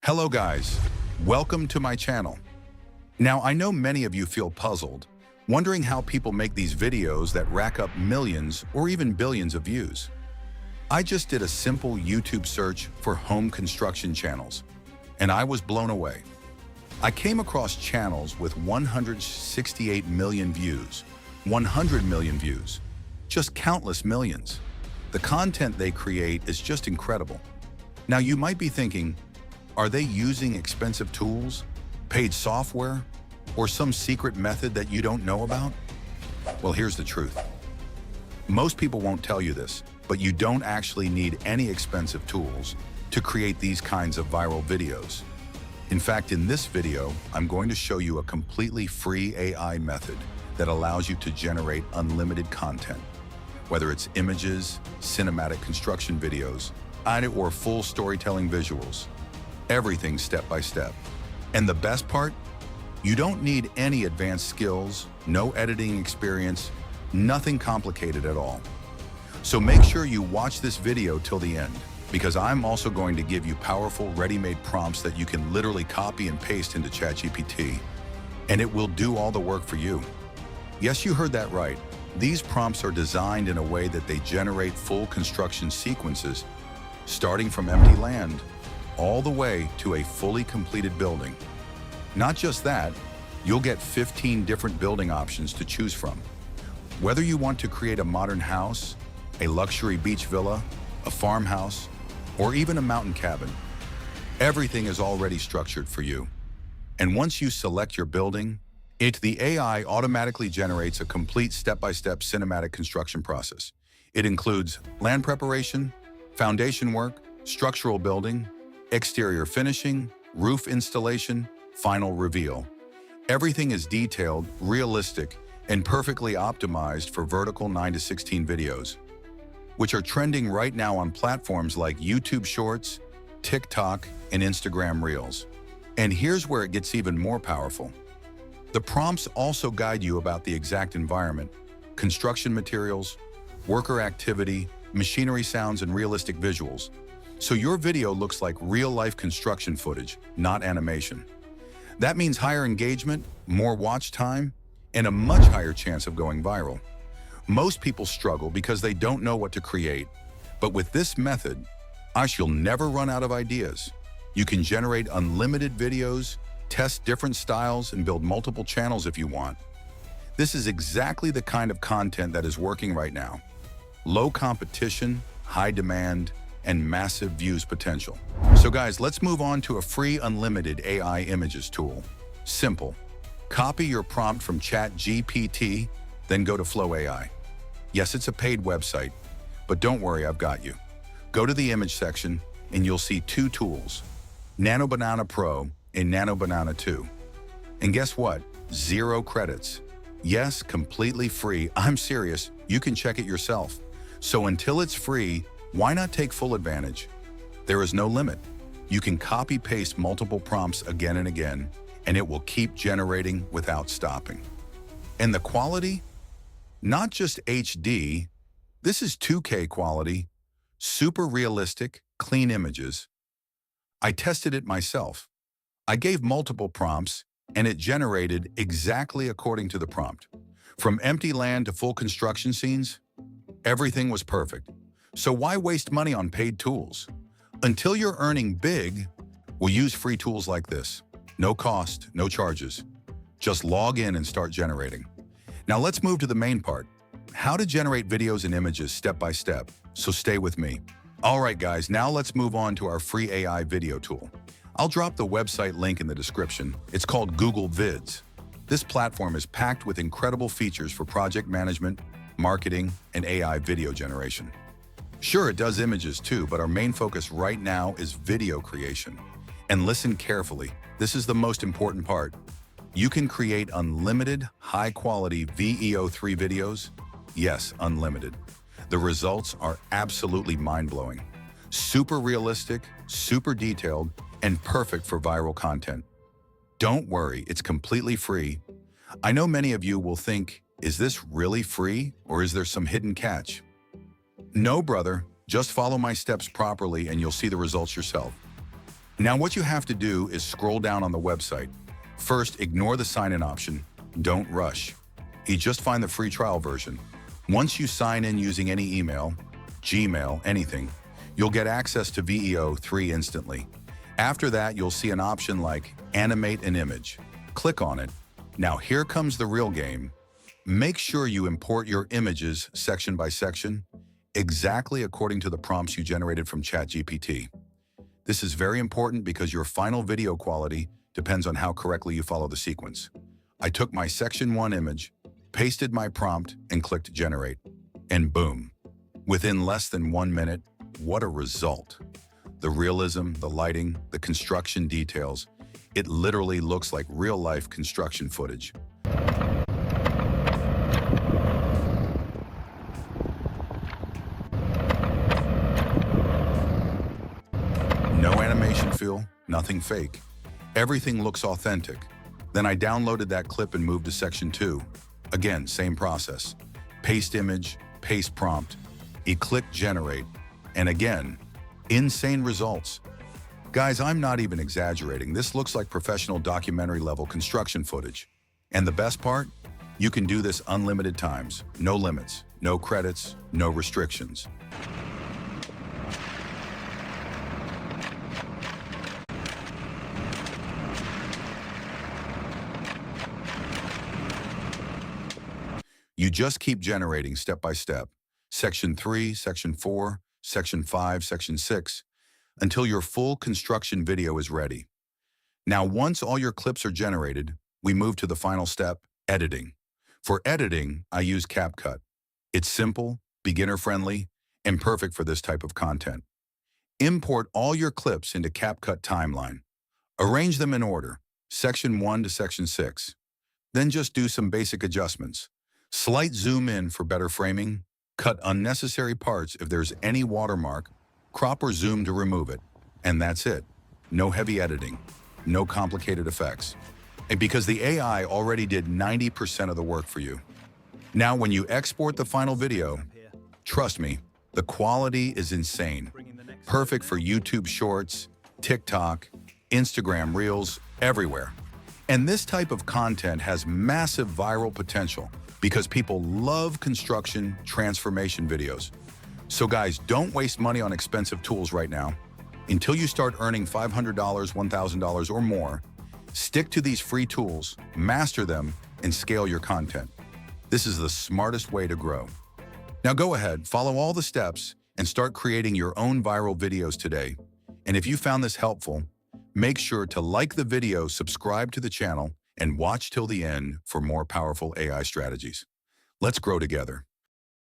Hello guys, welcome to my channel. Now I know many of you feel puzzled, wondering how people make these videos that rack up millions or even billions of views. I just did a simple YouTube search for home construction channels, and I was blown away. I came across channels with 168 million views, 100 million views, just countless millions. The content they create is just incredible. Now you might be thinking, are they using expensive tools, paid software, or some secret method that you don't know about? Well, here's the truth. Most people won't tell you this, but you don't actually need any expensive tools to create these kinds of viral videos. In fact, in this video, I'm going to show you a completely free AI method that allows you to generate unlimited content, whether it's images, cinematic construction videos, or full storytelling visuals. Everything step by step. And the best part? You don't need any advanced skills, no editing experience, nothing complicated at all. So make sure you watch this video till the end, because I'm also going to give you powerful ready-made prompts that you can literally copy and paste into ChatGPT, and it will do all the work for you. Yes, you heard that right. These prompts are designed in a way that they generate full construction sequences, starting from empty land, all the way to a fully completed building. Not just that, you'll get 15 different building options to choose from. Whether you want to create a modern house, a luxury beach villa, a farmhouse, or even a mountain cabin, everything is already structured for you. And once you select your building, the AI automatically generates a complete step-by-step cinematic construction process. It includes land preparation, foundation work, structural building, exterior finishing, roof installation, final reveal. Everything is detailed, realistic, and perfectly optimized for vertical 9:16 videos, which are trending right now on platforms like YouTube Shorts, TikTok, and Instagram Reels. And here's where it gets even more powerful. The prompts also guide you about the exact environment, construction materials, worker activity, machinery sounds, and realistic visuals. So your video looks like real-life construction footage, not animation. That means higher engagement, more watch time, and a much higher chance of going viral. Most people struggle because they don't know what to create, but with this method, you'll never run out of ideas. You can generate unlimited videos, test different styles, and build multiple channels if you want. This is exactly the kind of content that is working right now. Low competition, high demand, and massive views potential. So guys, let's move on to a free unlimited AI images tool. Simple. Copy your prompt from ChatGPT, then go to Flow AI. Yes, it's a paid website, but don't worry, I've got you. Go to the image section and you'll see two tools, Nano Banana Pro and Nano Banana 2. And guess what? 0 credits. Yes, completely free. I'm serious, you can check it yourself. So until it's free, why not take full advantage? There is no limit. You can copy-paste multiple prompts again and again, and it will keep generating without stopping. And the quality? Not just HD, this is 2K quality, super realistic, clean images. I tested it myself. I gave multiple prompts, and it generated exactly according to the prompt. From empty land to full construction scenes, everything was perfect. So why waste money on paid tools? Until you're earning big, we'll use free tools like this. No cost, no charges. Just log in and start generating. Now let's move to the main part, how to generate videos and images step by step. So stay with me. All right, guys, now let's move on to our free AI video tool. I'll drop the website link in the description. It's called Google Vids. This platform is packed with incredible features for project management, marketing, and AI video generation. Sure, it does images too, but our main focus right now is video creation. And listen carefully, this is the most important part. You can create unlimited, high-quality VEO3 videos. Yes, unlimited. The results are absolutely mind-blowing. Super realistic, super detailed, and perfect for viral content. Don't worry, it's completely free. I know many of you will think, is this really free, or is there some hidden catch? No, brother, just follow my steps properly and you'll see the results yourself. Now what you have to do is scroll down on the website. First, ignore the sign-in option. Don't rush. You just find the free trial version. Once you sign in using any email, Gmail, anything, you'll get access to VEO 3 instantly. After that, you'll see an option like Animate an Image. Click on it. Now here comes the real game. Make sure you import your images section by section, exactly according to the prompts you generated from ChatGPT. This is very important because your final video quality depends on how correctly you follow the sequence. I took my section 1 image, pasted my prompt, and clicked Generate. And boom! Within less than 1 minute, what a result! The realism, the lighting, the construction details, it literally looks like real-life construction footage. No animation feel, nothing fake. Everything looks authentic. Then I downloaded that clip and moved to section 2. Again, same process. Paste image, paste prompt. You click generate, and again, insane results. Guys, I'm not even exaggerating. This looks like professional documentary level construction footage. And the best part? You can do this unlimited times. No limits, no credits, no restrictions. You just keep generating step by step. Section 3, Section 4, Section 5, Section 6, until your full construction video is ready. Now, once all your clips are generated, we move to the final step, editing. For editing, I use CapCut. It's simple, beginner-friendly, and perfect for this type of content. Import all your clips into CapCut Timeline. Arrange them in order, Section 1 to Section 6. Then just do some basic adjustments. Slight zoom in for better framing, cut unnecessary parts if there's any watermark, crop or zoom to remove it, and that's it. No heavy editing, no complicated effects. And because the AI already did 90% of the work for you. Now when you export the final video, trust me, the quality is insane. Perfect for YouTube Shorts, TikTok, Instagram Reels, everywhere. And this type of content has massive viral potential because people love construction transformation videos. So guys, don't waste money on expensive tools right now. Until you start earning $500, $1,000 or more, stick to these free tools, master them, and scale your content. This is the smartest way to grow. Now go ahead, follow all the steps, and start creating your own viral videos today. And if you found this helpful, make sure to like the video, subscribe to the channel, and watch till the end for more powerful AI strategies. Let's grow together.